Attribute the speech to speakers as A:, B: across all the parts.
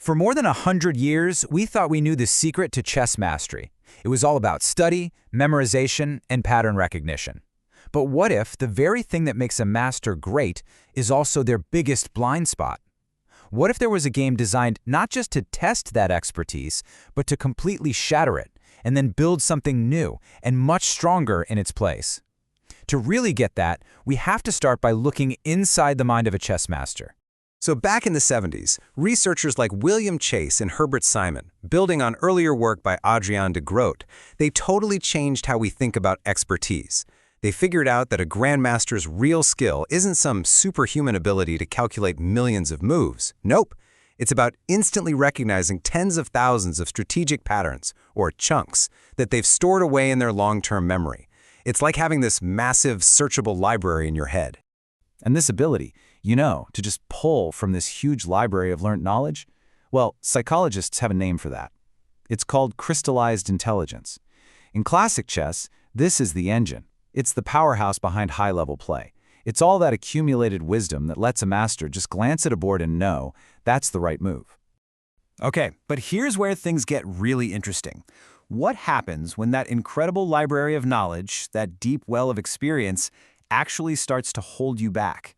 A: For more than 100 years, we thought we knew the secret to chess mastery. It was all about study, memorization, and pattern recognition. But what if the very thing that makes a master great is also their biggest blind spot? What if there was a game designed not just to test that expertise, but to completely shatter it, and then build something new and much stronger in its place? To really get that, we have to start by looking inside the mind of a chess master.
B: So back in the 70s, researchers like William Chase and Herbert Simon, building on earlier work by Adrien de Groot, they totally changed how we think about expertise. They figured out that a grandmaster's real skill isn't some superhuman ability to calculate millions of moves. Nope. It's about instantly recognizing tens of thousands of strategic patterns, or chunks, that they've stored away in their long-term memory. It's like having this massive, searchable library in your head.
C: And this ability, to just pull from this huge library of learned knowledge, well, psychologists have a name for that. It's called crystallized intelligence. In classic chess, this is the engine. It's the powerhouse behind high-level play. It's all that accumulated wisdom that lets a master just glance at a board and know that's the right move.
D: Okay, but here's where things get really interesting. What happens when that incredible library of knowledge, that deep well of experience, actually starts to hold you back?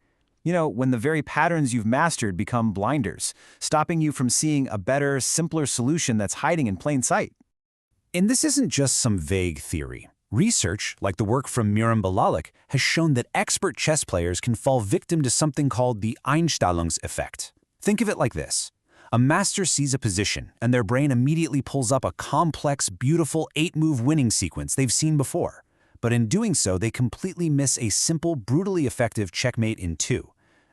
D: When the very patterns you've mastered become blinders, stopping you from seeing a better, simpler solution that's hiding in plain sight.
C: And this isn't just some vague theory. Research, like the work from Miram Bialik, has shown that expert chess players can fall victim to something called the Einstellungs effect. Think of it like this. A master sees a position, and their brain immediately pulls up a complex, beautiful 8-move winning sequence they've seen before. But in doing so, they completely miss a simple, brutally effective checkmate in 2.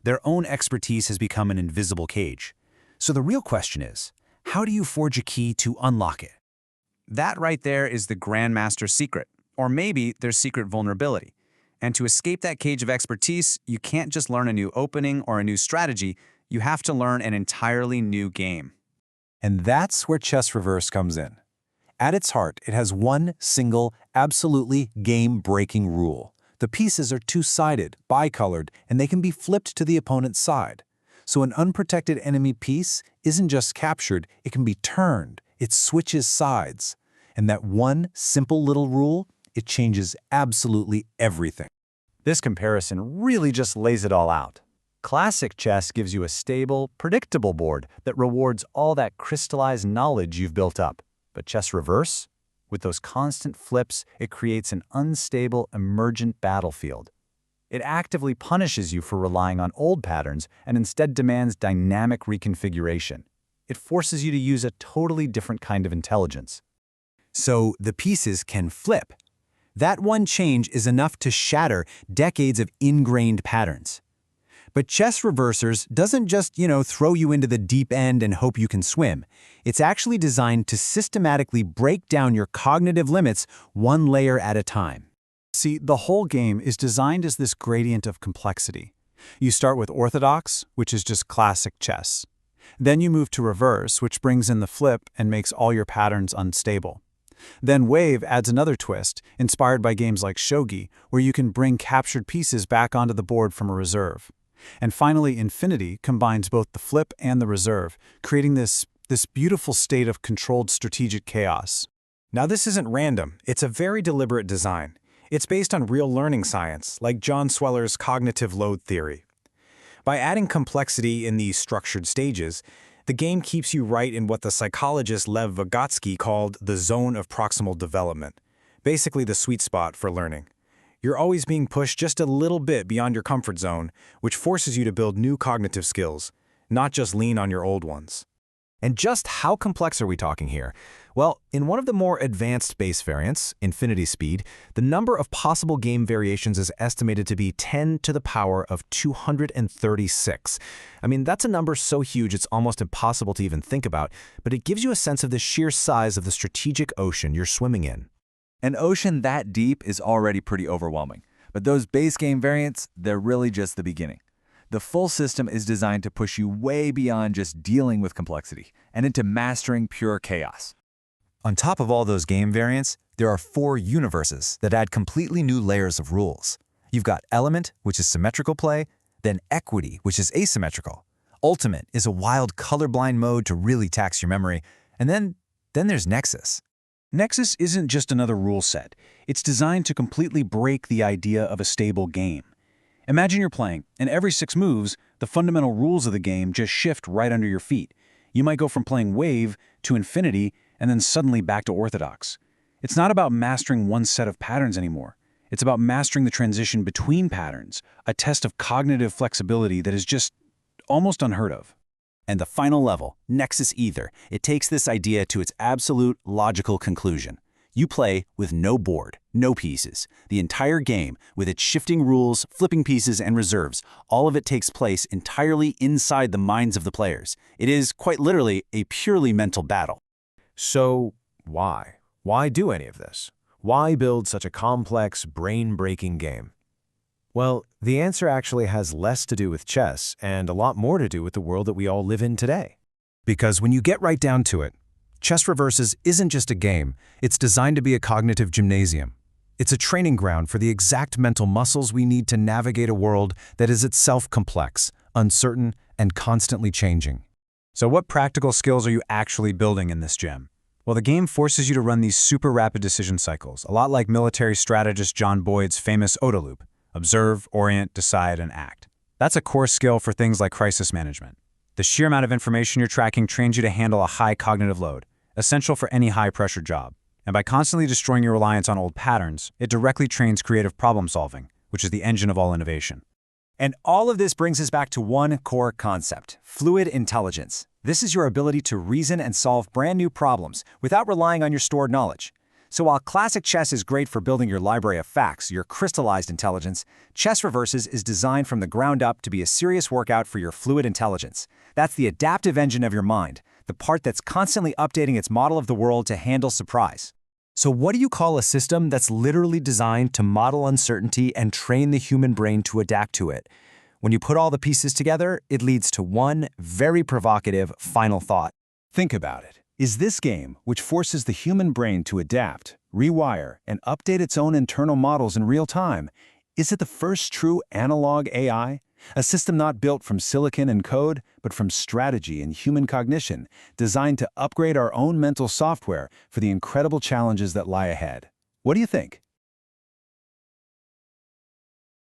C: Their own expertise has become an invisible cage. So the real question is, how do you forge a key to unlock it?
D: That right there is the grandmaster's secret, or maybe their secret vulnerability. And to escape that cage of expertise, you can't just learn a new opening or a new strategy, you have to learn an entirely new game.
C: And that's where Chess Reverse comes in. At its heart, it has one single, absolutely game-breaking rule. The pieces are two-sided, bicolored, and they can be flipped to the opponent's side. So an unprotected enemy piece isn't just captured, it can be turned. It switches sides. And that one simple little rule, it changes absolutely everything.
D: This comparison really just lays it all out. Classic chess gives you a stable, predictable board that rewards all that crystallized knowledge you've built up. But Chess Reverse? With those constant flips, it creates an unstable, emergent battlefield. It actively punishes you for relying on old patterns and instead demands dynamic reconfiguration. It forces you to use a totally different kind of intelligence.
C: So the pieces can flip. That one change is enough to shatter decades of ingrained patterns. But Chess Reversers doesn't just, throw you into the deep end and hope you can swim. It's actually designed to systematically break down your cognitive limits one layer at a time. See, the whole game is designed as this gradient of complexity. You start with orthodox, which is just classic chess. Then you move to reverse, which brings in the flip and makes all your patterns unstable. Then Wave adds another twist, inspired by games like shogi, where you can bring captured pieces back onto the board from a reserve. And finally, Infinity combines both the flip and the reserve, creating this beautiful state of controlled strategic chaos.
B: Now this isn't random, it's a very deliberate design. It's based on real learning science, like John Sweller's cognitive load theory. By adding complexity in these structured stages, the game keeps you right in what the psychologist Lev Vygotsky called the zone of proximal development, basically the sweet spot for learning. You're always being pushed just a little bit beyond your comfort zone, which forces you to build new cognitive skills, not just lean on your old ones.
A: And just how complex are we talking here? Well, in one of the more advanced base variants, Infinity Speed, the number of possible game variations is estimated to be 10 to the power of 236. I mean, that's a number so huge it's almost impossible to even think about, but it gives you a sense of the sheer size of the strategic ocean you're swimming in.
E: An ocean that deep is already pretty overwhelming, but those base game variants, they're really just the beginning. The full system is designed to push you way beyond just dealing with complexity and into mastering pure chaos.
F: On top of all those game variants, there are 4 universes that add completely new layers of rules. You've got Element, which is symmetrical play, then Equity, which is asymmetrical, Ultimate is a wild colorblind mode to really tax your memory. And then there's Nexus.
G: Nexus isn't just another rule set. It's designed to completely break the idea of a stable game. Imagine you're playing, and every 6 moves, the fundamental rules of the game just shift right under your feet. You might go from playing Wave to Infinity, and then suddenly back to Orthodox. It's not about mastering one set of patterns anymore. It's about mastering the transition between patterns, a test of cognitive flexibility that is just almost unheard of.
C: And the final level, Nexus Ether, it takes this idea to its absolute logical conclusion. You play with no board, no pieces. The entire game, with its shifting rules, flipping pieces, and reserves, all of it takes place entirely inside the minds of the players. It is, quite literally, a purely mental battle.
H: So, why? Why do any of this? Why build such a complex, brain-breaking game? Well, the answer actually has less to do with chess and a lot more to do with the world that we all live in today.
B: Because when you get right down to it, Chess Reverses isn't just a game, it's designed to be a cognitive gymnasium. It's a training ground for the exact mental muscles we need to navigate a world that is itself complex, uncertain, and constantly changing.
A: So what practical skills are you actually building in this gem? Well, the game forces you to run these super rapid decision cycles, a lot like military strategist John Boyd's famous ODA loop: observe, orient, decide, and act. That's a core skill for things like crisis management. The sheer amount of information you're tracking trains you to handle a high cognitive load, essential for any high-pressure job. And by constantly destroying your reliance on old patterns, it directly trains creative problem-solving, which is the engine of all innovation.
C: And all of this brings us back to one core concept: fluid intelligence. This is your ability to reason and solve brand new problems without relying on your stored knowledge. So while classic chess is great for building your library of facts, your crystallized intelligence, Chess Reverses is designed from the ground up to be a serious workout for your fluid intelligence. That's the adaptive engine of your mind, the part that's constantly updating its model of the world to handle surprise. So what do you call a system that's literally designed to model uncertainty and train the human brain to adapt to it? When you put all the pieces together, it leads to one very provocative final thought.
G: Think about it. Is this game, which forces the human brain to adapt, rewire, and update its own internal models in real time, is it the first true analog AI? A system not built from silicon and code, but from strategy and human cognition, designed to upgrade our own mental software for the incredible challenges that lie ahead. What do you think?